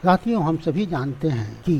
साथियों, हम सभी जानते हैं कि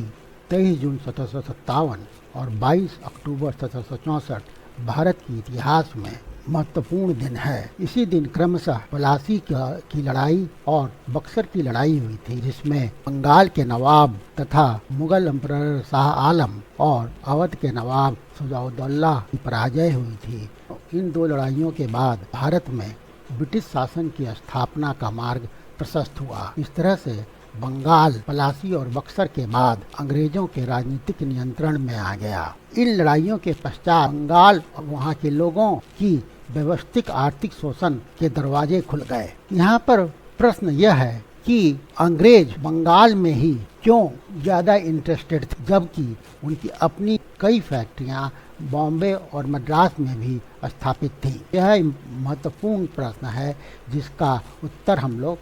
23 जून 1757 और 22 अक्टूबर 1764 भारत के इतिहास में महत्वपूर्ण दिन है। इसी दिन क्रमशः पलासी की लड़ाई और बक्सर की लड़ाई हुई थी, जिसमें बंगाल के नवाब तथा मुगल एम्परर शाह आलम और अवध के नवाब शुजाउद्दौला की पराजय हुई थी। इन दो लड़ाइयों के बाद भारत में ब्रिटिश शासन की स्थापना का मार्ग प्रशस्त हुआ। इस तरह से बंगाल पलासी और बक्सर के बाद अंग्रेजों के राजनीतिक नियंत्रण में आ गया। इन लड़ाइयों के पश्चात बंगाल और वहाँ के लोगों की व्यवस्थित आर्थिक शोषण के दरवाजे खुल गए। यहाँ पर प्रश्न यह है कि अंग्रेज बंगाल में ही क्यों ज्यादा इंटरेस्टेड थे, जबकि उनकी अपनी कई फैक्ट्रियां बॉम्बे और मद्रास में भी स्थापित थी। यह महत्वपूर्ण प्रश्न है जिसका उत्तर हम लोग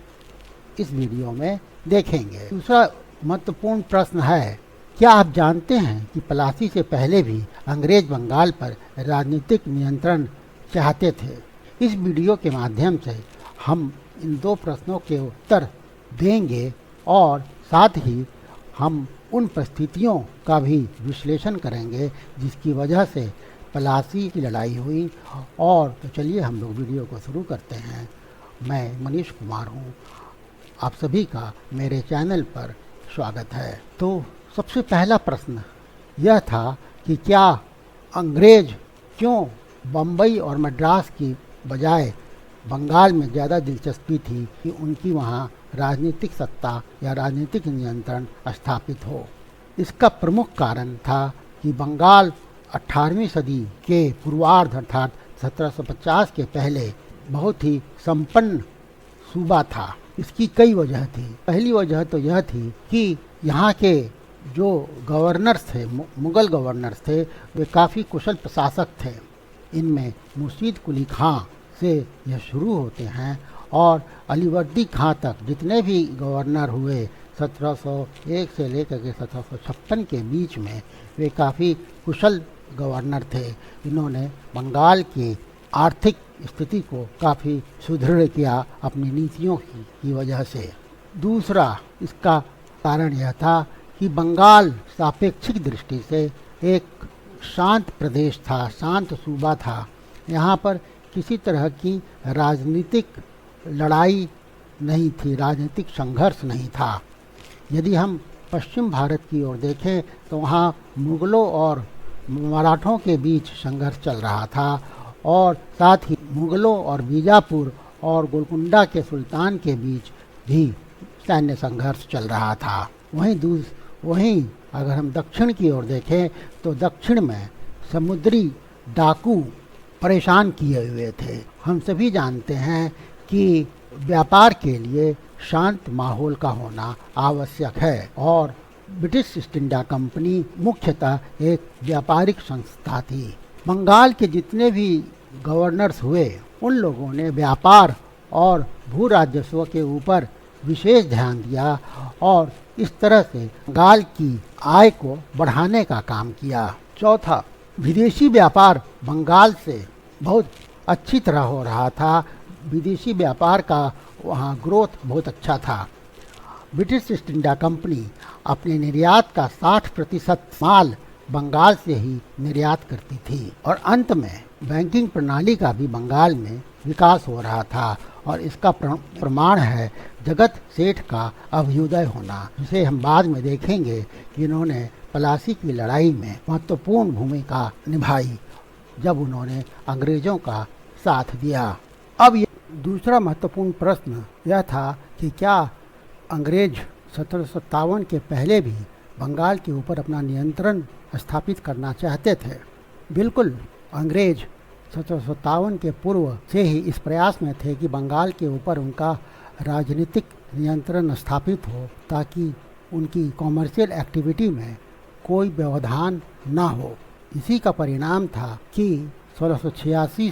इस वीडियो में देखेंगे। दूसरा महत्वपूर्ण प्रश्न है, क्या आप जानते हैं कि पलासी से पहले भी अंग्रेज बंगाल पर राजनीतिक नियंत्रण चाहते थे? इस वीडियो के माध्यम से हम इन दो प्रश्नों के उत्तर देंगे और साथ ही हम उन परिस्थितियों का भी विश्लेषण करेंगे जिसकी वजह से पलासी की लड़ाई हुई। और तो चलिए हम लोग वीडियो को शुरू करते हैं। मैं मनीष कुमार हूँ, आप सभी का मेरे चैनल पर स्वागत है। तो सबसे पहला प्रश्न यह था कि क्या अंग्रेज क्यों बम्बई और मद्रास की बजाय बंगाल में ज़्यादा दिलचस्पी थी कि उनकी वहाँ राजनीतिक सत्ता या राजनीतिक नियंत्रण स्थापित हो। इसका प्रमुख कारण था कि बंगाल 18वीं सदी के पूर्वार्ध अर्थात 1750 के पहले बहुत ही संपन्न सूबा था। इसकी कई वजह थी। पहली वजह तो यह थी कि यहाँ के जो गवर्नर्स थे, मुगल गवर्नर्स थे, वे काफ़ी कुशल प्रशासक थे। इनमें मुर्शीद कुली खां से यह शुरू होते हैं और अलीवर्दी खां तक जितने भी गवर्नर हुए 1701 से लेकर के 1756 के बीच में, वे काफ़ी कुशल गवर्नर थे। इन्होंने बंगाल की आर्थिक स्थिति को काफ़ी सुदृढ़ किया अपनी नीतियों की वजह से। दूसरा इसका कारण यह था कि बंगाल सापेक्षिक दृष्टि से एक शांत प्रदेश था, शांत सूबा था। यहाँ पर किसी तरह की राजनीतिक लड़ाई नहीं थी, राजनीतिक संघर्ष नहीं था। यदि हम पश्चिम भारत की ओर देखें तो वहाँ मुगलों और मराठों के बीच संघर्ष चल रहा था और साथ ही मुगलों और बीजापुर और गोलकुंडा के सुल्तान के बीच भी सैन्य संघर्ष चल रहा था। वहीं अगर हम दक्षिण की ओर देखें तो दक्षिण में समुद्री डाकू परेशान किए हुए थे। हम सभी जानते हैं कि व्यापार के लिए शांत माहौल का होना आवश्यक है और ब्रिटिश ईस्ट इंडिया कंपनी मुख्यतः एक व्यापारिक संस्था थी। बंगाल के जितने भी गवर्नर्स हुए, उन लोगों ने व्यापार और भू राजस्व के ऊपर विशेष ध्यान दिया और इस तरह से बंगाल की आय को बढ़ाने का काम किया। चौथा, विदेशी व्यापार बंगाल से बहुत अच्छी तरह हो रहा था। विदेशी व्यापार का वहाँ ग्रोथ बहुत अच्छा था। ब्रिटिश ईस्ट इंडिया कंपनी अपने निर्यात का 60% माल बंगाल से ही निर्यात करती थी और अंत में बैंकिंग प्रणाली का भी बंगाल में विकास हो रहा था और इसका प्रमाण है जगत सेठ का अभ्युदय होना, जिसे हम बाद में देखेंगे कि इन्होंने पलासी की लड़ाई में महत्वपूर्ण भूमिका निभाई जब उन्होंने अंग्रेजों का साथ दिया। अब ये दूसरा महत्वपूर्ण प्रश्न यह था कि क्या अंग्रेज 1757 के पहले भी बंगाल के ऊपर अपना नियंत्रण स्थापित करना चाहते थे? बिल्कुल, अंग्रेज 1757 के पूर्व से ही इस प्रयास में थे कि बंगाल के ऊपर उनका राजनीतिक नियंत्रण स्थापित हो ताकि उनकी कॉमर्शियल एक्टिविटी में कोई व्यवधान न हो। इसी का परिणाम था कि 1686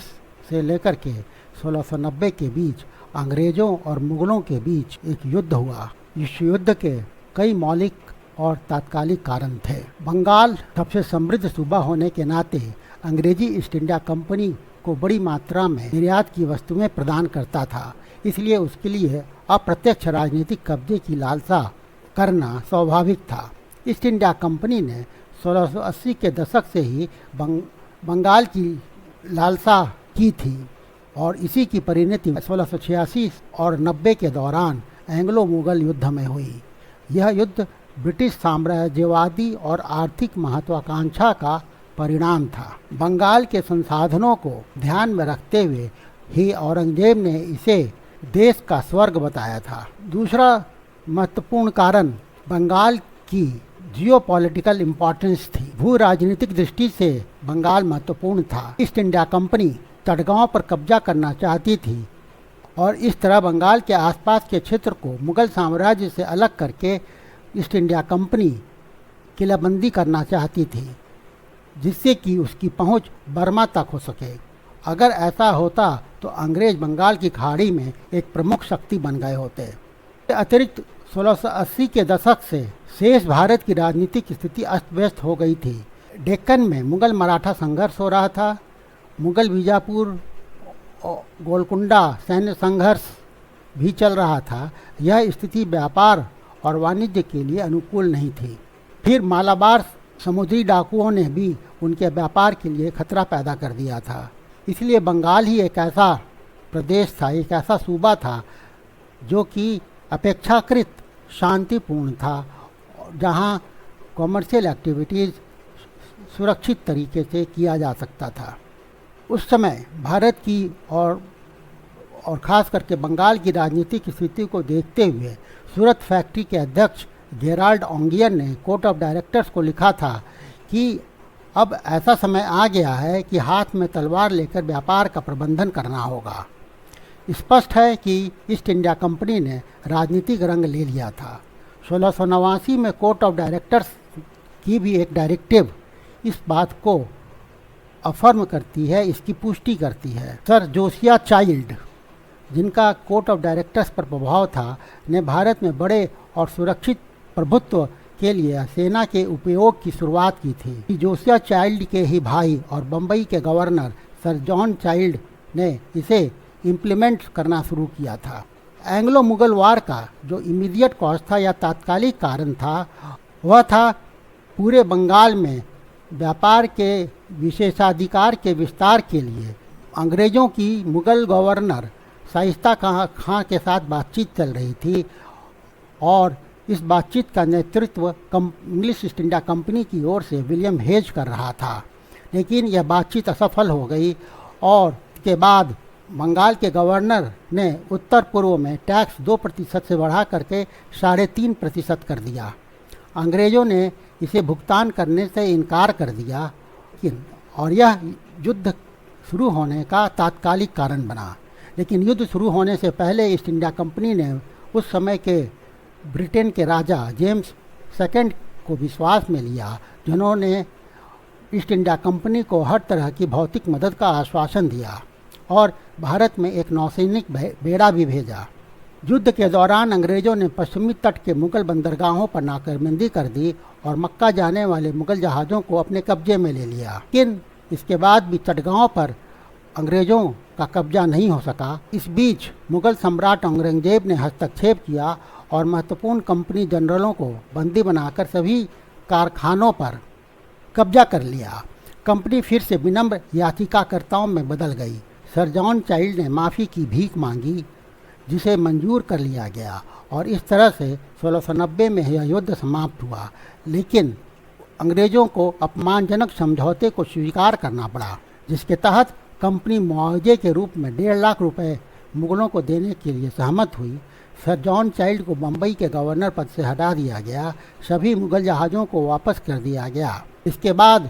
से लेकर के 1690 के बीच अंग्रेजों और मुगलों के बीच एक युद्ध हुआ। इस युद्ध के कई मौलिक और तात्कालिक कारण थे। बंगाल सबसे समृद्ध सूबा होने के नाते अंग्रेजी ईस्ट इंडिया कंपनी को बड़ी मात्रा में निर्यात की वस्तुएं प्रदान करता था, इसलिए उसके लिए अप्रत्यक्ष राजनीतिक कब्जे की लालसा करना स्वाभाविक था। ईस्ट इंडिया कंपनी ने 1680 के दशक से ही बंगाल की लालसा की थी और इसी की परिणति 1686 और 90 के दौरान एंग्लो मुगल युद्ध में हुई। यह युद्ध ब्रिटिश साम्राज्यवादी और आर्थिक महत्वाकांक्षा का परिणाम था। बंगाल के संसाधनों को ध्यान में रखते हुए ही औरंगजेब ने इसे देश का स्वर्ग बताया था। दूसरा महत्वपूर्ण कारण बंगाल की जियोपॉलिटिकल इम्पोर्टेंस थी। भू राजनीतिक दृष्टि से बंगाल महत्वपूर्ण था। ईस्ट इंडिया कंपनी तटगांव पर कब्जा करना चाहती थी और इस तरह बंगाल के आसपास के क्षेत्र को मुगल साम्राज्य से अलग करके ईस्ट इंडिया कंपनी किलाबंदी करना चाहती थी, जिससे कि उसकी पहुंच बर्मा तक हो सके। अगर ऐसा होता तो अंग्रेज बंगाल की खाड़ी में एक प्रमुख शक्ति बन गए होते। अतिरिक्त 1680 के दशक से शेष भारत की राजनीतिक स्थिति अस्त व्यस्त हो गई थी। डेक्कन में मुगल मराठा संघर्ष हो रहा था। मुगल बीजापुर गोलकुंडा सैन्य संघर्ष भी चल रहा था। यह स्थिति व्यापार और वाणिज्य के लिए अनुकूल नहीं थी। फिर मालाबार समुद्री डाकुओं ने भी उनके व्यापार के लिए खतरा पैदा कर दिया था। इसलिए बंगाल ही एक ऐसा प्रदेश था, एक ऐसा सूबा था जो कि अपेक्षाकृत शांतिपूर्ण था, जहां कॉमर्शियल एक्टिविटीज़ सुरक्षित तरीके से किया जा सकता था। उस समय भारत की और ख़ास करके बंगाल की राजनीतिक स्थिति को देखते हुए सूरत फैक्ट्री के अध्यक्ष गेराल्ड ओंगियन ने कोर्ट ऑफ डायरेक्टर्स को लिखा था कि अब ऐसा समय आ गया है कि हाथ में तलवार लेकर व्यापार का प्रबंधन करना होगा। स्पष्ट है कि ईस्ट इंडिया कंपनी ने राजनीतिक रंग ले लिया था। 1689 में कोर्ट ऑफ डायरेक्टर्स की भी एक डायरेक्टिव इस बात को अफर्म करती है, इसकी पुष्टि करती है। सर जोसिया चाइल्ड, जिनका कोर्ट ऑफ डायरेक्टर्स पर प्रभाव था, ने भारत में बड़े और सुरक्षित प्रभुत्व के लिए सेना के उपयोग की शुरुआत की थी। जोसिया चाइल्ड के ही भाई और बम्बई के गवर्नर सर जॉन चाइल्ड ने इसे इम्प्लीमेंट करना शुरू किया था। एंग्लो मुगल वार का जो इमीडिएट कॉज था या तात्कालिक कारण था, वह था पूरे बंगाल में व्यापार के विशेषाधिकार के विस्तार के लिए अंग्रेज़ों की मुगल गवर्नर शाइस्ता खां के साथ बातचीत चल रही थी और इस बातचीत का नेतृत्व इंग्लिश ईस्ट इंडिया कंपनी की ओर से विलियम हेज कर रहा था। लेकिन यह बातचीत असफल हो गई और इसके बाद बंगाल के गवर्नर ने उत्तर पूर्व में टैक्स 2% से बढ़ा करके 3.5% कर दिया। अंग्रेज़ों ने इसे भुगतान करने से इनकार कर दिया और यह युद्ध शुरू होने का तात्कालिक कारण बना। लेकिन युद्ध शुरू होने से पहले ईस्ट इंडिया कंपनी ने उस समय के ब्रिटेन के राजा जेम्स सेकंड को विश्वास में लिया, जिन्होंने ईस्ट इंडिया कंपनी को हर तरह की भौतिक मदद का आश्वासन दिया और भारत में एक नौसैनिक बेड़ा भी भेजा। युद्ध के दौरान अंग्रेज़ों ने पश्चिमी तट के मुगल बंदरगाहों पर नाकाबंदी कर दी और मक्का जाने वाले मुगल जहाज़ों को अपने कब्जे में ले लिया। लेकिन इसके बाद भी तटगांव पर अंग्रेज़ों का कब्जा नहीं हो सका। इस बीच मुगल सम्राट औरंगजेब ने हस्तक्षेप किया और महत्वपूर्ण कंपनी जनरलों को बंदी बनाकर सभी कारखानों पर कब्जा कर लिया। कंपनी फिर से विनम्र याचिकाकर्ताओं में बदल गई। सर जॉन चाइल्ड ने माफ़ी की भीख मांगी, जिसे मंजूर कर लिया गया और इस तरह से 1690 में यह युद्ध समाप्त हुआ। लेकिन अंग्रेज़ों को अपमानजनक समझौते को स्वीकार करना पड़ा, जिसके तहत कंपनी मुआवजे के रूप में 1.5 लाख रुपए मुगलों को देने के लिए सहमत हुई। सर जॉन चाइल्ड को बम्बई के गवर्नर पद से हटा दिया गया। सभी मुगल जहाज़ों को वापस कर दिया गया। इसके बाद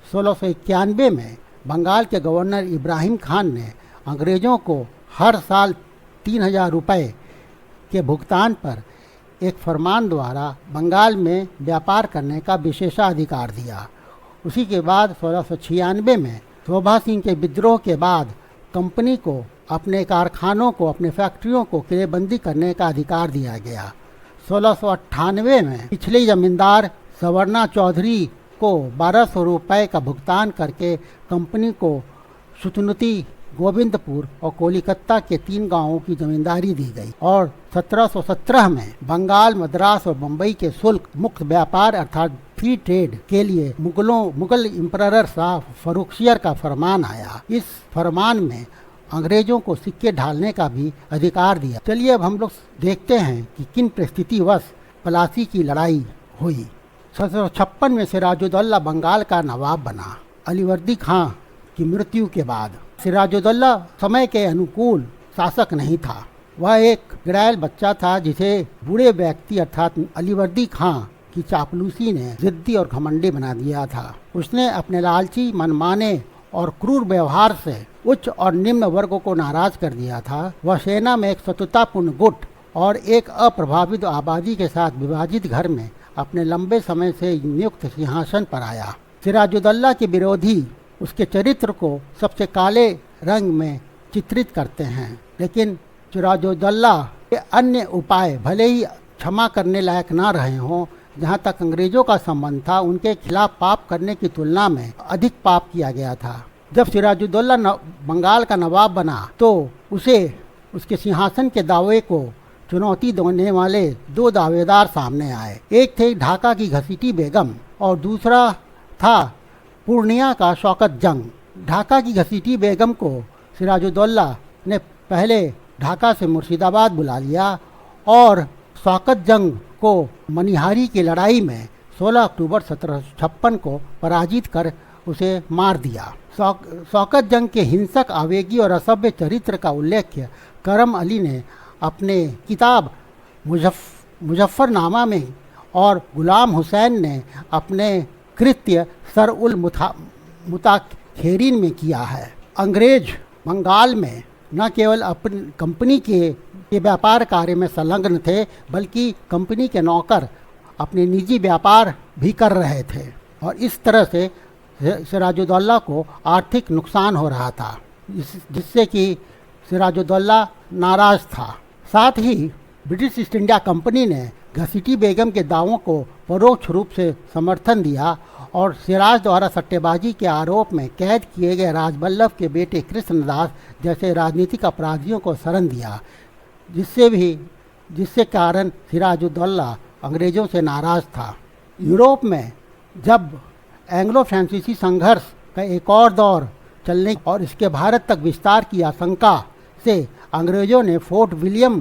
1691 में बंगाल के गवर्नर इब्राहिम खान ने अंग्रेज़ों को हर साल 3000 रुपये के भुगतान पर एक फरमान द्वारा बंगाल में व्यापार करने का विशेषाधिकार दिया। उसी के बाद 1696 में शोभा सिंह के विद्रोह के बाद कंपनी को अपने कारखानों को, अपने फैक्ट्रियों को किलेबंदी करने का अधिकार दिया गया। 1698 में पिछले जमींदार सवर्णा चौधरी को 1200 रुपये का भुगतान करके कंपनी को सुतनुती गोविंदपुर और कोलकाता के 3 गांवों की जमींदारी दी गई और 1717 में बंगाल, मद्रास और मुंबई के शुल्क मुक्त व्यापार अर्थात फ्री ट्रेड के लिए मुगल इम्परर शाह फर्रुखियर का फरमान आया। इस फरमान में अंग्रेजों को सिक्के ढालने का भी अधिकार दिया। चलिए अब हम लोग देखते हैं कि किन परिस्थितिवश प्लासी की लड़ाई हुई। 1756 में सिराजुद्दौला बंगाल का नवाब बना। अलीवर्दी खां की मृत्यु के बाद सिराजुद्दौला समय के अनुकूल शासक नहीं था। वह एक गिड़ैल बच्चा था जिसे बूढ़े व्यक्ति अर्थात अलीवर्दी खां की चापलूसी ने जिद्दी और घमंडी बना दिया था। उसने अपने लालची, मनमाने और क्रूर व्यवहार से उच्च और निम्न वर्गों को नाराज कर दिया था। वह सेना में एक शत्रुतापूर्ण गुट और एक अप्रभावित आबादी के साथ विभाजित घर में अपने लंबे समय से नियुक्त सिंहासन पर आया। सिराजुद्दौला के विरोधी उसके चरित्र को सबसे काले रंग में चित्रित करते हैं, लेकिन सिराजुद्दौला के अन्य उपाय भले ही क्षमा करने लायक ना रहे हों। जहाँ तक अंग्रेजों का संबंध था, उनके खिलाफ पाप करने की तुलना में अधिक पाप किया गया था। जब सिराजुद्दौला बंगाल का नवाब बना तो उसे उसके सिंहासन के दावे को चुनौती देने वाले 2 दावेदार सामने आए। एक थे ढाका की घसीटी बेगम और दूसरा था पूर्णिया का शौकत जंग। ढाका की घसीटी बेगम को सिराजुद्दौला ने पहले ढाका से मुर्शिदाबाद बुला लिया और शौकत जंग को मनिहारी की लड़ाई में 16 अक्टूबर 1756 को पराजित कर उसे मार दिया। शौकत जंग के हिंसक, आवेगी और असभ्य चरित्र का उल्लेख करम अली ने अपने किताब मुजफ्फरनामा में और गुलाम हुसैन ने अपने कृत्य सर उल मुताखेरीन में किया है। अंग्रेज बंगाल में न केवल अपनी कंपनी के व्यापार कार्य में संलग्न थे, बल्कि कंपनी के नौकर अपने निजी व्यापार भी कर रहे थे और इस तरह से सिराजुद्दौला को आर्थिक नुकसान हो रहा था, जिससे कि सिराजुद्दौला नाराज था। साथ ही ब्रिटिश ईस्ट इंडिया कंपनी ने घसीटी बेगम के दावों को परोक्ष रूप से समर्थन दिया और सिराज द्वारा सट्टेबाजी के आरोप में कैद किए गए राजबल्लभ के बेटे कृष्णदास जैसे राजनीतिक अपराधियों को शरण दिया, जिससे कारण सिराजुद्दौला अंग्रेजों से नाराज था। यूरोप में जब एंग्लो फ्रांसीसी संघर्ष का एक और दौर चलने और इसके भारत तक विस्तार की आशंका से अंग्रेजों ने फोर्ट विलियम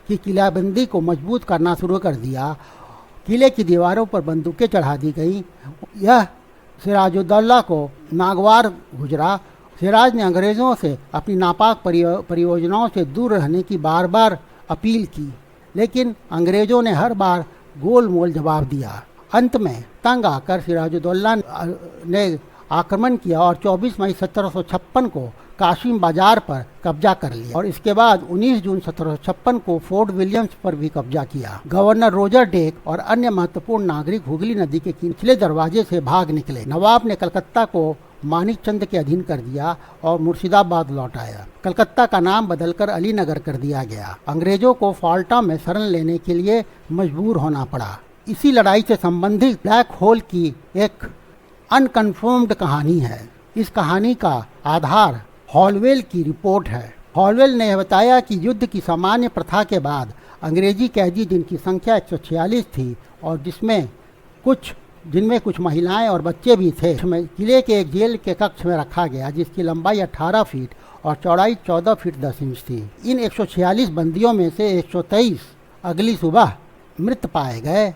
की किलाबंदी को मजबूत करना शुरू कर दिया। किले की दीवारों पर बंदूकें चढ़ा दी गईं। यह सिराजुद्दौला को नागवार गुजरा। सिराज ने अंग्रेज़ों से अपनी नापाक परियोजनाओं से दूर रहने की बार बार अपील की, लेकिन अंग्रेज़ों ने हर बार गोल मोल जवाब दिया। अंत में तंग आकर सिराजुद्दौला ने आक्रमण किया और 24 मई 1756 को कासिम बाजार पर कब्जा कर लिया और इसके बाद 19 जून 1756 को फोर्ट विलियम्स पर भी कब्जा किया। गवर्नर रोजर डेक और अन्य महत्वपूर्ण नागरिक हुगली नदी के निचले दरवाजे से भाग निकले। नवाब ने कलकत्ता को मानिक चंद के अधीन कर दिया और मुर्शिदाबाद लौट आया। कलकत्ता का नाम बदलकर अलीनगर कर दिया गया। अंग्रेजों को फाल्टा में शरण लेने के लिए मजबूर होना पड़ा। इसी लड़ाई से संबंधित ब्लैक होल की एक अनकन्फर्म्ड कहानी है। इस कहानी का आधार हॉलवेल की रिपोर्ट है। हॉलवेल ने बताया कि युद्ध की सामान्य प्रथा के बाद अंग्रेजी कैदी जिनकी संख्या 146 थी और जिनमें कुछ महिलाएं और बच्चे भी थे, किले के एक जेल के कक्ष में रखा गया जिसकी लंबाई 18 फीट और चौड़ाई 14 फीट 10 इंच थी। इन 146 बंदियों में से 123 अगली सुबह मृत पाए गए,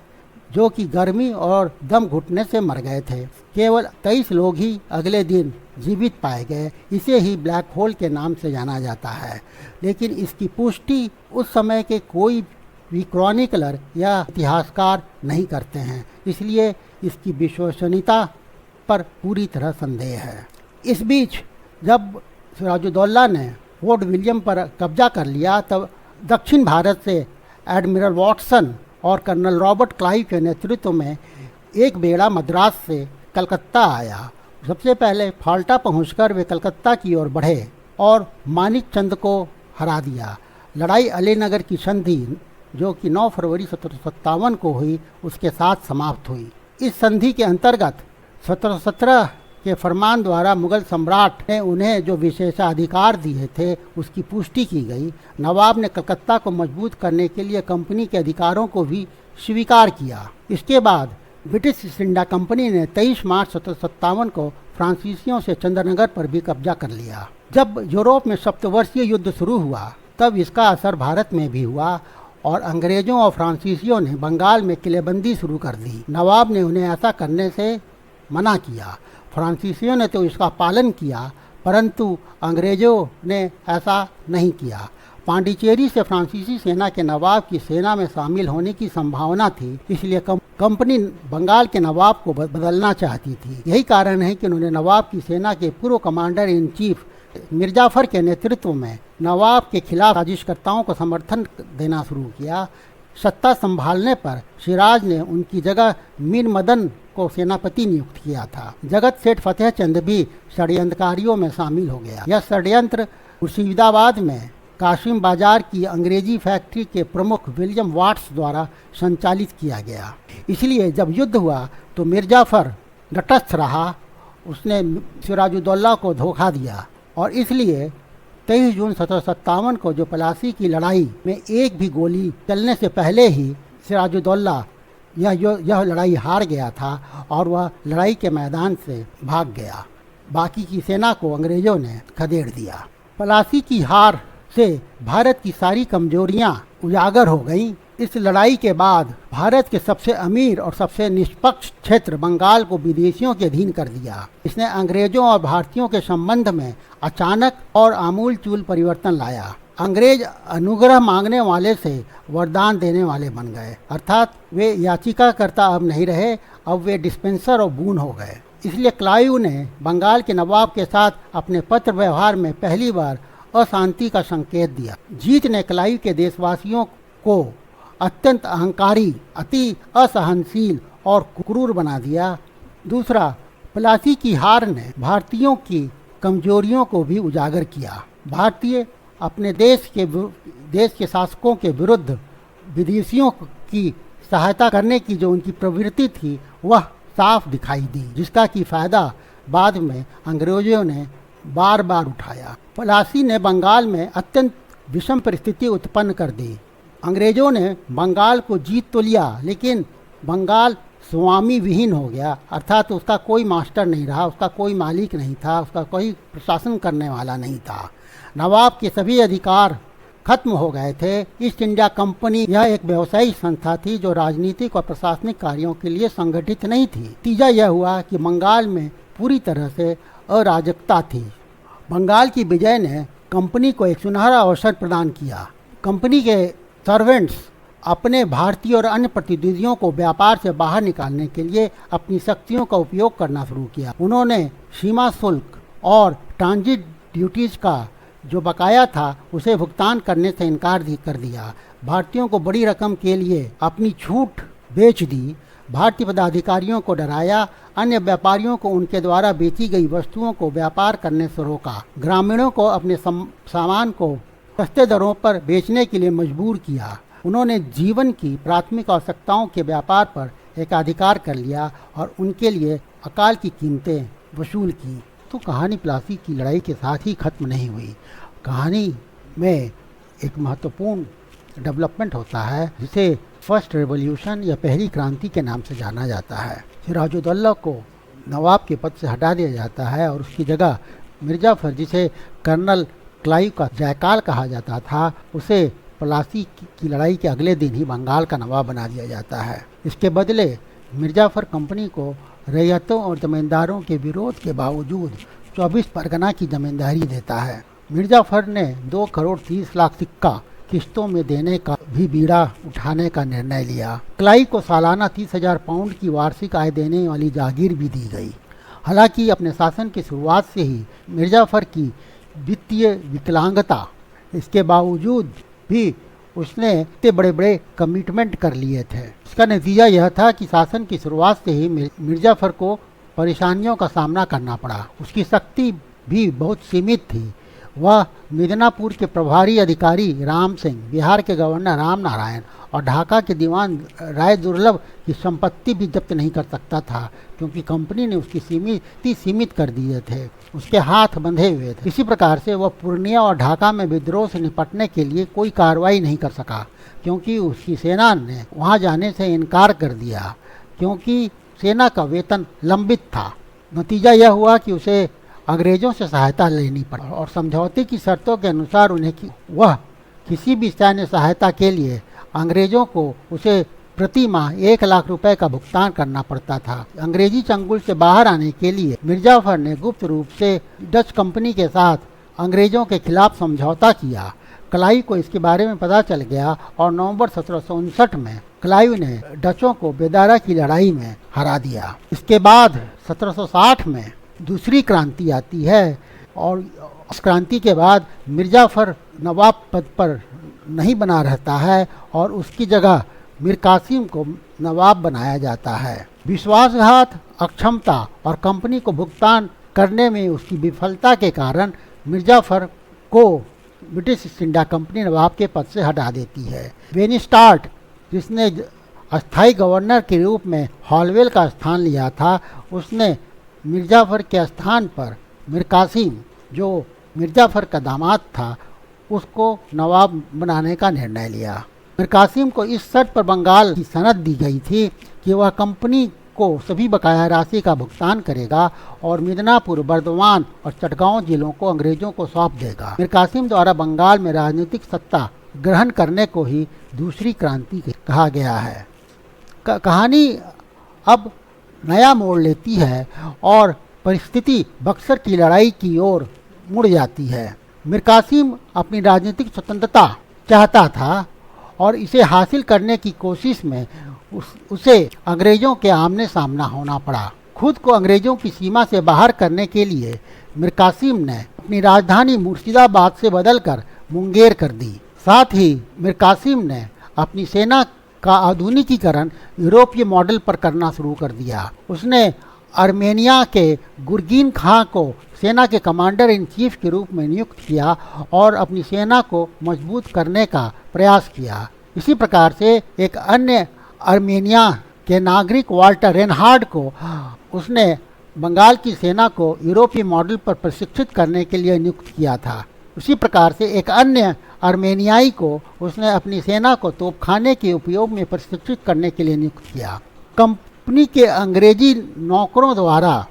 जो कि गर्मी और दम घुटने से मर गए थे। केवल 23 लोग ही अगले दिन जीवित पाए गए। इसे ही ब्लैक होल के नाम से जाना जाता है, लेकिन इसकी पुष्टि उस समय के कोई भी क्रॉनिकलर या इतिहासकार नहीं करते हैं, इसलिए इसकी विश्वसनीयता पर पूरी तरह संदेह है। इस बीच जब सिराजुद्दौला ने फोर्ट विलियम पर कब्जा कर लिया, तब दक्षिण भारत से एडमिरल वॉटसन और कर्नल रॉबर्ट क्लाइव के नेतृत्व में एक बेड़ा मद्रास से कलकत्ता आया। सबसे पहले फाल्टा पहुंचकर वे कलकत्ता की ओर बढ़े और मानिक चंद को हरा दिया। लड़ाई अलीनगर की संधि, जो कि 9 फरवरी 1757 को हुई, उसके साथ समाप्त हुई। इस संधि के अंतर्गत 1717 के फरमान द्वारा मुगल सम्राट ने उन्हें जो विशेषाधिकार दिए थे उसकी पुष्टि की गई। नवाब ने कलकत्ता को मजबूत करने के लिए कंपनी के अधिकारों को भी स्वीकार किया। इसके बाद ब्रिटिश ईस्ट इंडिया कंपनी ने 23 मार्च 1757 को फ्रांसीसियों से चंद्रनगर पर भी कब्जा कर लिया। जब यूरोप में सप्तवर्षीय युद्ध शुरू हुआ तब इसका असर भारत में भी हुआ और अंग्रेजों और फ्रांसीसियों ने बंगाल में किलेबंदी शुरू कर दी। नवाब ने उन्हें ऐसा करने से मना किया। फ्रांसीसियों ने तो इसका पालन किया, परंतु अंग्रेजों ने ऐसा नहीं किया। पांडिचेरी से फ्रांसीसी सेना के नवाब की सेना में शामिल होने की संभावना थी, इसलिए कंपनी बंगाल के नवाब को बदलना चाहती थी। यही कारण है कि उन्होंने नवाब की सेना के पूर्व कमांडर इन चीफ मिर्जाफर के नेतृत्व में नवाब के खिलाफ साजिशकर्ताओं को समर्थन देना शुरू किया। सत्ता संभालने पर सिराज ने उनकी जगह मीर मदन को सेनापति नियुक्त किया था। जगत सेठ फतेह चंद भी षड्यंत्रकारियों में शामिल हो गया। यह षड्यंत्र मुर्शिदाबाद में कासिम बाजार की अंग्रेजी फैक्ट्री के प्रमुख विलियम वाट्स द्वारा संचालित किया गया। इसलिए जब युद्ध हुआ तो मिर्जाफर तटस्थ रहा, उसने सिराजुद्दौला को धोखा दिया और इसलिए 23 जून 1757 को जो पलासी की लड़ाई में एक भी गोली चलने से पहले ही सिराजुद्दौला यह लड़ाई हार गया था और वह लड़ाई के मैदान से भाग गया। बाकी की सेना को अंग्रेजों ने खदेड़ दिया। पलासी की हार से भारत की सारी कमजोरियां उजागर हो गईं। इस लड़ाई के बाद भारत के सबसे अमीर और सबसे निष्पक्ष क्षेत्र बंगाल को विदेशियों के अधीन कर दिया। इसने अंग्रेजों और भारतीयों के संबंध में अचानक और आमूलचूल परिवर्तन लाया। अंग्रेज अनुग्रह मांगने वाले से वरदान देने वाले बन गए, अर्थात वे याचिकाकर्ता अब नहीं रहे, अब वे डिस्पेंसर और बून हो गए। इसलिए क्लाइव ने बंगाल के नवाब के साथ अपने पत्र व्यवहार में पहली बार अशांति का संकेत दिया। जीत ने क्लाइव के देशवासियों को अत्यंत अहंकारी, अति असहनशील और क्रूर बना दिया। दूसरा, पलासी की हार ने भारतीयों की कमजोरियों को भी उजागर किया। भारतीय अपने देश के शासकों के विरुद्ध विदेशियों की सहायता करने की जो उनकी प्रवृत्ति थी वह साफ दिखाई दी, जिसका कि फायदा बाद में अंग्रेजों ने बार बार उठाया। पलासी ने बंगाल में अत्यंत विषम परिस्थिति उत्पन्न कर दी। अंग्रेजों ने बंगाल को जीत तो लिया, लेकिन बंगाल स्वामी विहीन हो गया, अर्थात उसका कोई मास्टर नहीं रहा, उसका कोई मालिक नहीं था, उसका कोई प्रशासन करने वाला नहीं था। नवाब के सभी अधिकार खत्म हो गए थे। ईस्ट इंडिया कंपनी यह एक व्यवसायिक संस्था थी जो राजनीतिक और प्रशासनिक कार्यों के लिए संगठित नहीं थी। नतीजा यह हुआ कि बंगाल में पूरी तरह से अराजकता थी। बंगाल की विजय ने कंपनी को एक सुनहरा अवसर प्रदान किया। कंपनी के सर्वेंट्स अपने भारतीय और अन्य प्रतिनिधियों को व्यापार से बाहर निकालने के लिए अपनी शक्तियों का उपयोग करना शुरू किया। उन्होंने सीमा शुल्क और ट्रांजिट ड्यूटीज का जो बकाया था उसे भुगतान करने से इनकार कर दिया। भारतीयों को बड़ी रकम के लिए अपनी छूट बेच दी। भारतीय पदाधिकारियों को डराया। अन्य व्यापारियों को उनके द्वारा बेची गई वस्तुओं को व्यापार करने से रोका। ग्रामीणों को अपने सामान को सस्ते दरों पर बेचने के लिए मजबूर किया। उन्होंने जीवन की प्राथमिक आवश्यकताओं के व्यापार पर एकाधिकार कर लिया और उनके लिए अकाल की कीमतें वसूल की। तो कहानी प्लासी की लड़ाई के साथ ही खत्म नहीं हुई। कहानी में एक महत्वपूर्ण डेवलपमेंट होता है जिसे फर्स्ट रेवोल्यूशन या पहली क्रांति के नाम से जाना जाता है। सिराजुद्दौला को नवाब के पद से हटा दिया जाता है और उसकी जगह मिर्जाफर, जिसे कर्नल क्लाइव का जयकाल कहा जाता था, उसे पलासी की लड़ाई के अगले दिन ही बंगाल का नवाब बना दिया जाता है। इसके बदले मिर्जाफर कंपनी को रैयतों और जमींदारों के विरोध के बावजूद 24 परगना की जमींदारी देता है। मिर्जाफर ने 2 करोड़ 30 लाख सिक्का किस्तों में देने का भी बीड़ा उठाने का निर्णय लिया। क्लाइव को सालाना 30,000 पाउंड की वार्षिक आय देने वाली जागीर भी दी गई। हालांकि अपने शासन की शुरुआत से ही मिर्जाफर की वित्तीय विकलांगता, इसके बावजूद भी उसने इतने बड़े बड़े कमिटमेंट कर लिए थे। इसका नतीजा यह था कि शासन की शुरुआत से ही मिर्जाफर को परेशानियों का सामना करना पड़ा। उसकी शक्ति भी बहुत सीमित थी। वह मिदनापुर के प्रभारी अधिकारी राम सिंह, बिहार के गवर्नर राम नारायण और ढाका के दीवान राय दुर्लभ की संपत्ति भी जब्त नहीं कर सकता था, क्योंकि कंपनी ने उसकी सीमित कर दिए थे, उसके हाथ बंधे हुए थे। इसी प्रकार से वह पूर्णिया और ढाका में विद्रोह से निपटने के लिए कोई कार्रवाई नहीं कर सका, क्योंकि उसकी सेना ने वहां जाने से इनकार कर दिया, क्योंकि सेना का वेतन लंबित था। नतीजा यह हुआ कि उसे अंग्रेजों से सहायता लेनी पड़ी और समझौते की शर्तों के अनुसार वह किसी भी सैन्य सहायता के लिए अंग्रेजों को उसे प्रति माह 1 लाख रुपए का भुगतान करना पड़ता था। अंग्रेजी चंगुल से बाहर आने के लिए मिर्जाफर ने गुप्त रूप से डच कंपनी के साथ अंग्रेजों के खिलाफ समझौता किया। क्लाइव को इसके बारे में पता चल गया और नवंबर 1759 में क्लाइव ने डचों को बेदारा की लड़ाई में हरा दिया। इसके बाद 1760 में दूसरी क्रांति आती है और इस क्रांति के बाद मिर्जाफर नवाब पद पर नहीं बना रहता है और उसकी जगह मीर कासिम को नवाब बनाया जाता है। विश्वासघात, अक्षमता और कंपनी को भुगतान करने में उसकी विफलता के कारण मिर्जाफर को ब्रिटिश ईस्ट इंडिया कंपनी नवाब के पद से हटा देती है। वेनिस्टार्ट, जिसने अस्थायी गवर्नर के रूप में हॉलवेल का स्थान लिया था, उसने मिर्जाफर के स्थान पर मीर कासिम, जो मिर्जाफर का दामाद था, उसको नवाब बनाने का निर्णय लिया। मीर कासिम को इस शर्त पर बंगाल की सनद दी गई थी कि वह कंपनी को सभी बकाया राशि का भुगतान करेगा और मिदनापुर, बर्दवान और चटगांव जिलों को अंग्रेजों को सौंप देगा। मीर कासिम द्वारा बंगाल में राजनीतिक सत्ता ग्रहण करने को ही दूसरी क्रांति कहा गया है। कहानी अब नया मोड़ लेती है और परिस्थिति बक्सर की लड़ाई की ओर मुड़ जाती है। मीर कासिम अपनी राजनीतिक स्वतंत्रता चाहता था और इसे हासिल करने की कोशिश में उसे अंग्रेजों के आमने सामना होना पड़ा। खुद को अंग्रेजों की सीमा से बाहर करने के लिए मीर कासिम ने अपनी राजधानी मुर्शिदाबाद से बदलकर मुंगेर कर दी। साथ ही मीर कासिम ने अपनी सेना का आधुनिकीकरण यूरोपीय मॉडल पर करना शुरू कर दिया। उसने आर्मेनिया के गुरगीन खां को सेना के कमांडर इन चीफ के रूप में नियुक्त किया और अपनी सेना को मजबूत करने का प्रयास किया। इसी प्रकार से एक अन्य आर्मेनिया के नागरिक वाल्टर रेनहार्ड को उसने बंगाल की सेना को यूरोपीय मॉडल पर प्रशिक्षित करने के लिए नियुक्त किया था। उसी प्रकार से एक अन्य आर्मेनियाई को उसने अपनी सेना को तोपखाने के उपयोग में प्रशिक्षित करने के लिए नियुक्त किया। कंपनी के अंग्रेजी नौकरों द्वारा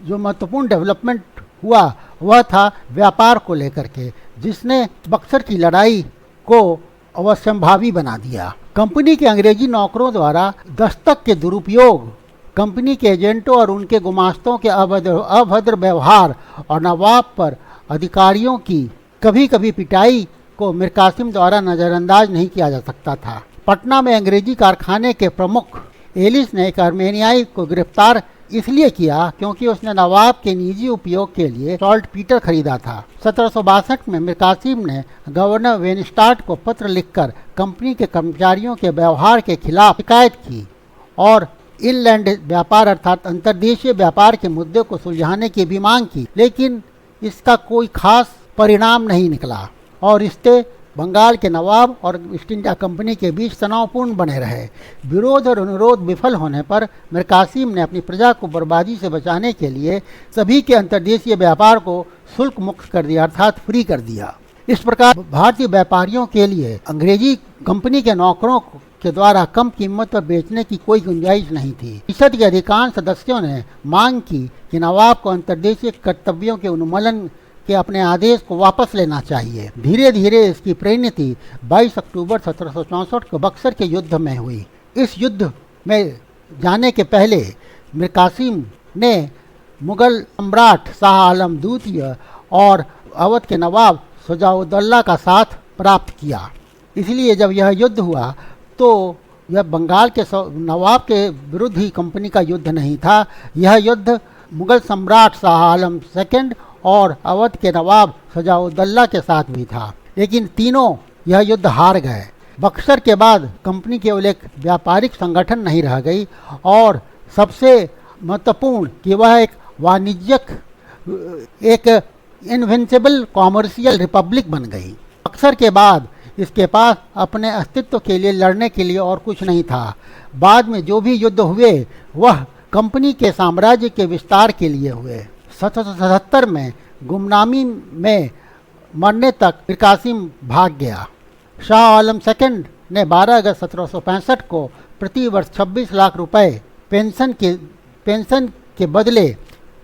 जो महत्वपूर्ण डेवलपमेंट हुआ वह था व्यापार को लेकर के, जिसने बक्सर की लड़ाई को अवश्यंभावी बना दिया। कंपनी के अंग्रेजी नौकरों द्वारा दस्तक के दुरुपयोग, कंपनी के एजेंटों और उनके गुमास्तों के अभद्र व्यवहार और नवाब पर अधिकारियों की कभी कभी पिटाई को मीर कासिम द्वारा नज़रअंदाज नहीं किया जा सकता था। पटना में अंग्रेजी कारखाने के प्रमुख एलिस ने एक आर्मेनियाई को गिरफ्तार इसलिए किया क्योंकि उसने नवाब के निजी उपयोग के लिए सॉल्ट पीटर खरीदा था। 1762 में मीर कासिम ने गवर्नर वेनिस्टार्ट को पत्र लिखकर कंपनी के कर्मचारियों के व्यवहार के खिलाफ शिकायत की और इनलैंड व्यापार अर्थात अंतर्देशीय व्यापार के मुद्दे को सुलझाने की भी मांग की, लेकिन इसका कोई खास परिणाम नहीं निकला और रिश्ते बंगाल के नवाब और ईस्ट इंडिया कंपनी के बीच तनावपूर्ण बने रहे। विरोध और अनुरोध विफल होने पर मीर कासिम ने अपनी प्रजा को बर्बादी से बचाने के लिए सभी के अंतर्देशीय व्यापार को शुल्क मुक्त कर दिया अर्थात फ्री कर दिया। इस प्रकार भारतीय व्यापारियों के लिए अंग्रेजी कंपनी के नौकरों के द्वारा कम कीमत पर बेचने की कोई गुंजाइश नहीं थी। परिषद के अधिकांश सदस्यों ने मांग की कि नवाब को अंतर्देशीय कर्तव्यों के उन्मूलन के अपने आदेश को वापस लेना चाहिए। धीरे धीरे इसकी परिणति 22 अक्टूबर 1764 को बक्सर के युद्ध में हुई। इस युद्ध में जाने के पहले मीर कासिम ने मुगल सम्राट शाह आलम द्वितीय और अवध के नवाब शुजाउद्दौला का साथ प्राप्त किया। इसलिए जब यह युद्ध हुआ तो यह बंगाल के नवाब के विरुद्ध ही कंपनी का युद्ध नहीं था। यह युद्ध मुगल सम्राट शाह आलम सेकंड और अवध के नवाब शुजाउद्दौला के साथ भी था, लेकिन तीनों यह युद्ध हार गए। बक्सर के बाद कंपनी केवल एक व्यापारिक संगठन नहीं रह गई और सबसे महत्वपूर्ण कि वह एक वाणिज्यिक एक इनविंसिबल कॉमर्शियल रिपब्लिक बन गई। बक्सर के बाद इसके पास अपने अस्तित्व के लिए लड़ने के लिए और कुछ नहीं था। बाद में जो भी युद्ध हुए वह कंपनी के साम्राज्य के विस्तार के लिए हुए। 1777 में गुमनामी में मरने तक मीर कासिम भाग गया। शाह आलम सेकंड ने 12 अगस्त 1765 को प्रति वर्ष 26 लाख रुपए पेंशन के बदले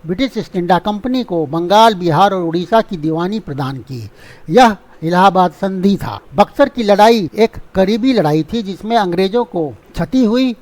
ब्रिटिश ईस्ट इंडिया कंपनी को बंगाल, बिहार और उड़ीसा की दीवानी प्रदान की। यह इलाहाबाद संधि था। बक्सर की लड़ाई एक करीबी लड़ाई थी जिसमें अंग्रेजों को क्षति हुई,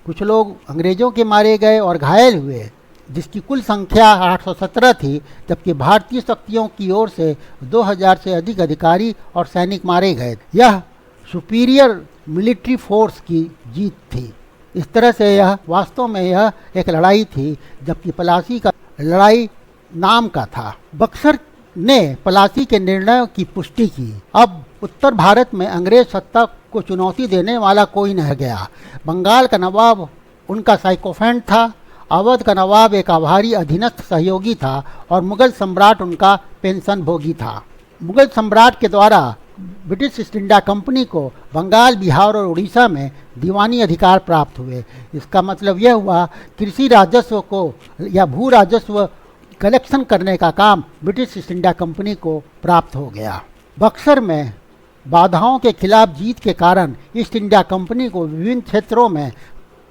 कुछ लोग अंग्रेजों के मारे गए और घायल हुए, जिसकी कुल संख्या 817 थी, जबकि भारतीय शक्तियों की ओर से 2000 से अधिक अधिकारी और सैनिक मारे गए। यह सुपीरियर मिलिट्री फोर्स की जीत थी। इस तरह से यह वास्तव में यह एक लड़ाई थी, जबकि पलासी का लड़ाई नाम का था। बक्सर ने पलासी के निर्णयों की पुष्टि की। अब उत्तर भारत में अंग्रेज सत्ता को चुनौती देने वाला कोई नहीं गया। बंगाल का नवाब उनका साइकोफेंट था, अवध का नवाब एक आभारी अधीनस्थ सहयोगी था और मुगल सम्राट उनका पेंशन भोगी था। मुगल सम्राट के द्वारा ब्रिटिश ईस्ट इंडिया कंपनी को बंगाल, बिहार और उड़ीसा में दीवानी अधिकार प्राप्त हुए। इसका मतलब यह हुआ कृषि राजस्व को या भू राजस्व कलेक्शन करने का काम ब्रिटिश ईस्ट इंडिया कंपनी को प्राप्त हो गया। बक्सर में बाधाओं के खिलाफ जीत के कारण ईस्ट इंडिया कंपनी को विभिन्न क्षेत्रों में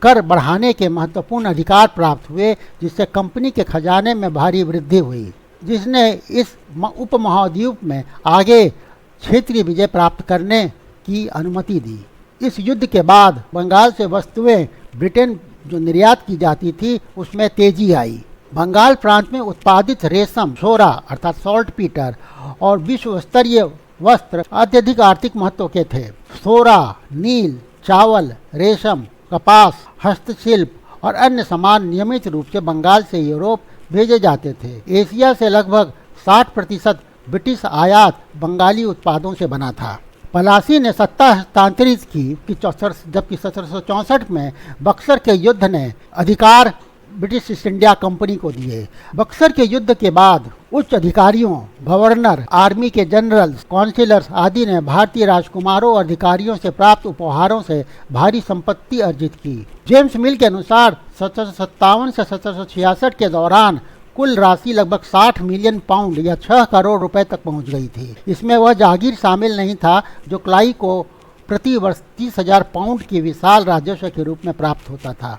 कर बढ़ाने के महत्वपूर्ण अधिकार प्राप्त हुए, जिससे कंपनी के खजाने में भारी वृद्धि हुई, जिसने इस उपमहाद्वीप में आगे क्षेत्रीय विजय प्राप्त करने की अनुमति दी। इस युद्ध के बाद बंगाल से वस्तुएं ब्रिटेन जो निर्यात की जाती थी उसमें तेजी आई। बंगाल प्रांत में उत्पादित रेशम, सोरा अर्थात सॉल्ट पीटर और विश्व स्तरीय वस्त्र अत्यधिक आर्थिक महत्व के थे। सोरा, नील, चावल, रेशम, कपास, हस्तशिल्प और अन्य सामान नियमित रूप से बंगाल से यूरोप भेजे जाते थे। एशिया से लगभग 60% ब्रिटिश आयात बंगाली उत्पादों से बना था। पलासी ने सत्ता हस्तांतरित की जबकि 1764 में बक्सर के युद्ध ने अधिकार ब्रिटिश ईस्ट इंडिया कंपनी को दिए। बक्सर के युद्ध के बाद उच्च अधिकारियों, गवर्नर, आर्मी के जनरल्स, काउंसिलर्स आदि ने भारतीय राजकुमारों और अधिकारियों से प्राप्त उपहारों से भारी संपत्ति अर्जित की। जेम्स मिल के अनुसार 1757 से 1766 के दौरान कुल राशि लगभग 60 मिलियन पाउंड या 6 करोड़ रुपए तक पहुंच गई थी। इसमें वह जागीर शामिल नहीं था जो क्लाई को प्रति वर्ष 30,000 पाउंड की विशाल राजस्व के रूप में प्राप्त होता था।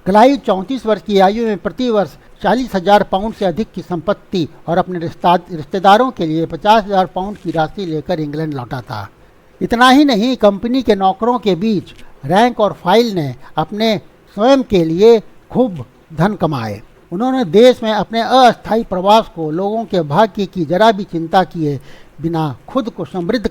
क्लाई 34 वर्ष की आयु में प्रति वर्ष 40,000 पाउंड से अधिक की संपत्ति और अपने रिश्तेदारों के लिए 50,000 पाउंड की राशि लेकर इंग्लैंड लौटा था। इतना ही नहीं, कंपनी के नौकरों के बीच रैंक और फाइल ने अपने स्वयं के लिए खूब धन कमाए। उन्होंने देश में अपने अस्थायी प्रवास को लोगों के भाग्य की जरा भी चिंता किए बिना खुद को समृद्ध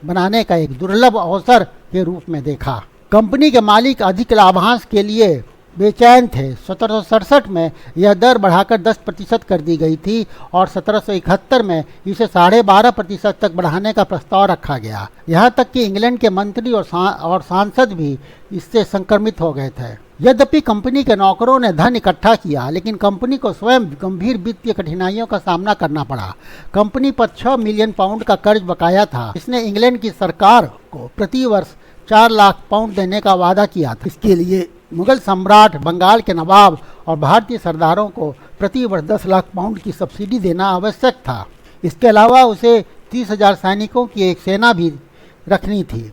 बनाने का एक दुर्लभ अवसर के रूप में देखा। कंपनी के मालिक अधिक लाभांश के लिए बेचैन थे। 1767 में यह दर बढ़ाकर 10% कर दी गई थी और 1771 में इसे 12.5% तक बढ़ाने का प्रस्ताव रखा गया। यहाँ तक कि इंग्लैंड के मंत्री और सांसद भी इससे संक्रमित हो गए थे। यद्यपि कंपनी के नौकरों ने धन इकट्ठा किया, लेकिन कंपनी को स्वयं गंभीर वित्तीय कठिनाइयों का सामना करना पड़ा। कंपनी पर 6 मिलियन पाउंड का कर्ज बकाया था। इसने इंग्लैंड की सरकार को प्रति वर्ष 4 लाख पाउंड देने का वादा किया था। इसके लिए मुगल सम्राट, बंगाल के नवाब और भारतीय सरदारों को प्रति वर्ष 10 लाख पाउंड की सब्सिडी देना आवश्यक था। इसके अलावा उसे 30,000 सैनिकों की एक सेना भी रखनी थी।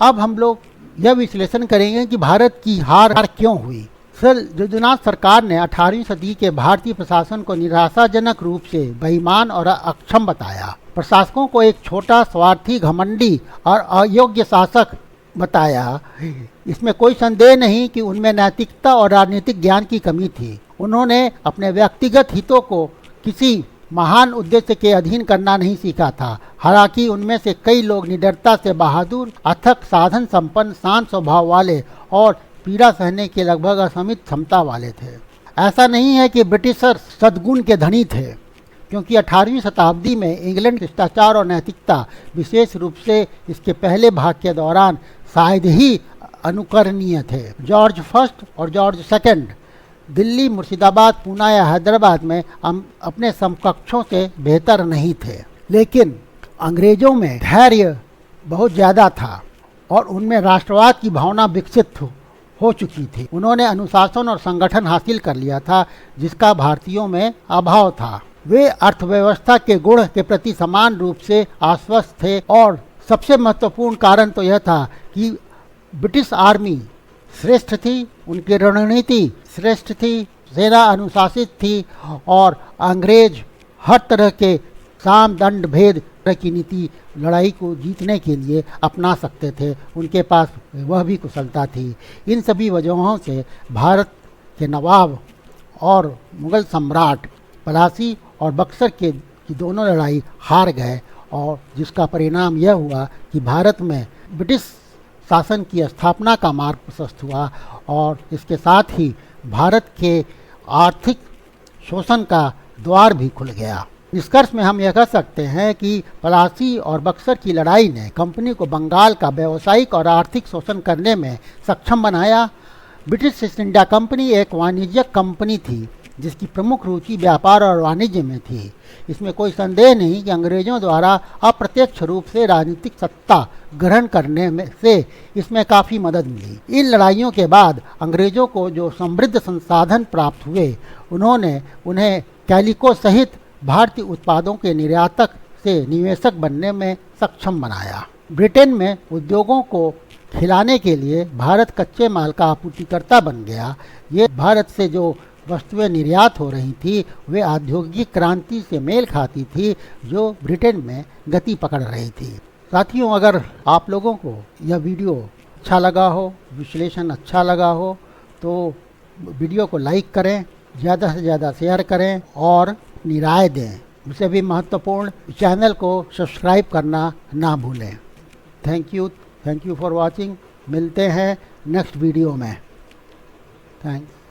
अब हम लोग यह विश्लेषण करेंगे कि भारत की हार क्यों हुई। सर जुजुनाथ सरकार ने 18वीं सदी के भारतीय प्रशासन को निराशाजनक रूप से बेईमान और अक्षम बताया। प्रशासकों को एक छोटा, स्वार्थी, घमंडी और अयोग्य शासक बताया। इसमें कोई संदेह नहीं कि उनमें नैतिकता और राजनीतिक ज्ञान की कमी थी। उन्होंने अपने व्यक्तिगत हितों को किसी महान उद्देश्य के अधीन करना नहीं सीखा था। हालांकि उनमें से कई लोग निडरता से बहादुर, अथक, साधन संपन्न, शांत स्वभाव वाले और पीड़ा सहने के लगभग असीमित क्षमता वाले थे। ऐसा नहीं है कि ब्रिटिशर सद्गुण के धनी थे, क्योंकि 18वीं शताब्दी में इंग्लैंड शिष्टाचार और नैतिकता, विशेष रूप से इसके पहले भाग के दौरान, शायद ही अनुकरणीय थे। जॉर्ज फर्स्ट और जॉर्ज सेकंड दिल्ली, मुर्शिदाबाद, पूना या हैदराबाद में अपने समकक्षों से बेहतर नहीं थे, लेकिन अंग्रेजों में धैर्य बहुत ज़्यादा था और उनमें राष्ट्रवाद की भावना विकसित हो चुकी थी। उन्होंने अनुशासन और संगठन हासिल कर लिया था, जिसका भारतीयों में अभाव था। वे अर्थव्यवस्था के गुण के प्रति समान रूप से आश्वस्त थे और सबसे महत्वपूर्ण कारण तो यह था कि ब्रिटिश आर्मी श्रेष्ठ थी, उनकी रणनीति श्रेष्ठ थी, सेना अनुशासित थी और अंग्रेज हर तरह के साम दंड भेद की नीति लड़ाई को जीतने के लिए अपना सकते थे। उनके पास वह भी कुशलता थी। इन सभी वजहों से भारत के नवाब और मुग़ल सम्राट पलासी और बक्सर की दोनों लड़ाई हार गए और जिसका परिणाम यह हुआ कि भारत में ब्रिटिश शासन की स्थापना का मार्ग प्रशस्त हुआ और इसके साथ ही भारत के आर्थिक शोषण का द्वार भी खुल गया। निष्कर्ष में हम यह कह सकते हैं कि पलासी और बक्सर की लड़ाई ने कंपनी को बंगाल का व्यावसायिक और आर्थिक शोषण करने में सक्षम बनाया। ब्रिटिश ईस्ट इंडिया कंपनी एक वाणिज्यिक कंपनी थी जिसकी प्रमुख रुचि व्यापार और वाणिज्य में थी। इसमें कोई संदेह नहीं कि अंग्रेजों द्वारा अप्रत्यक्ष रूप से राजनीतिक सत्ता ग्रहण करने में से इसमें काफ़ी मदद मिली। इन लड़ाइयों के बाद अंग्रेजों को जो समृद्ध संसाधन प्राप्त हुए, उन्होंने उन्हें कैलिको सहित भारतीय उत्पादों के निर्यातक से निवेशक बनने में सक्षम बनाया। ब्रिटेन में उद्योगों को खिलाने के लिए भारत कच्चे माल का आपूर्तिकर्ता बन गया। ये भारत से जो वस्तुएं निर्यात हो रही थी वे औद्योगिक क्रांति से मेल खाती थी जो ब्रिटेन में गति पकड़ रही थी। साथियों, अगर आप लोगों को यह वीडियो अच्छा लगा हो, विश्लेषण अच्छा लगा हो, तो वीडियो को लाइक करें, ज़्यादा से ज़्यादा शेयर करें और अपनी राय दें। उससे भी महत्वपूर्ण, चैनल को सब्सक्राइब करना ना भूलें। Thank you for watching. मिलते हैं नेक्स्ट वीडियो में। थैंक्स।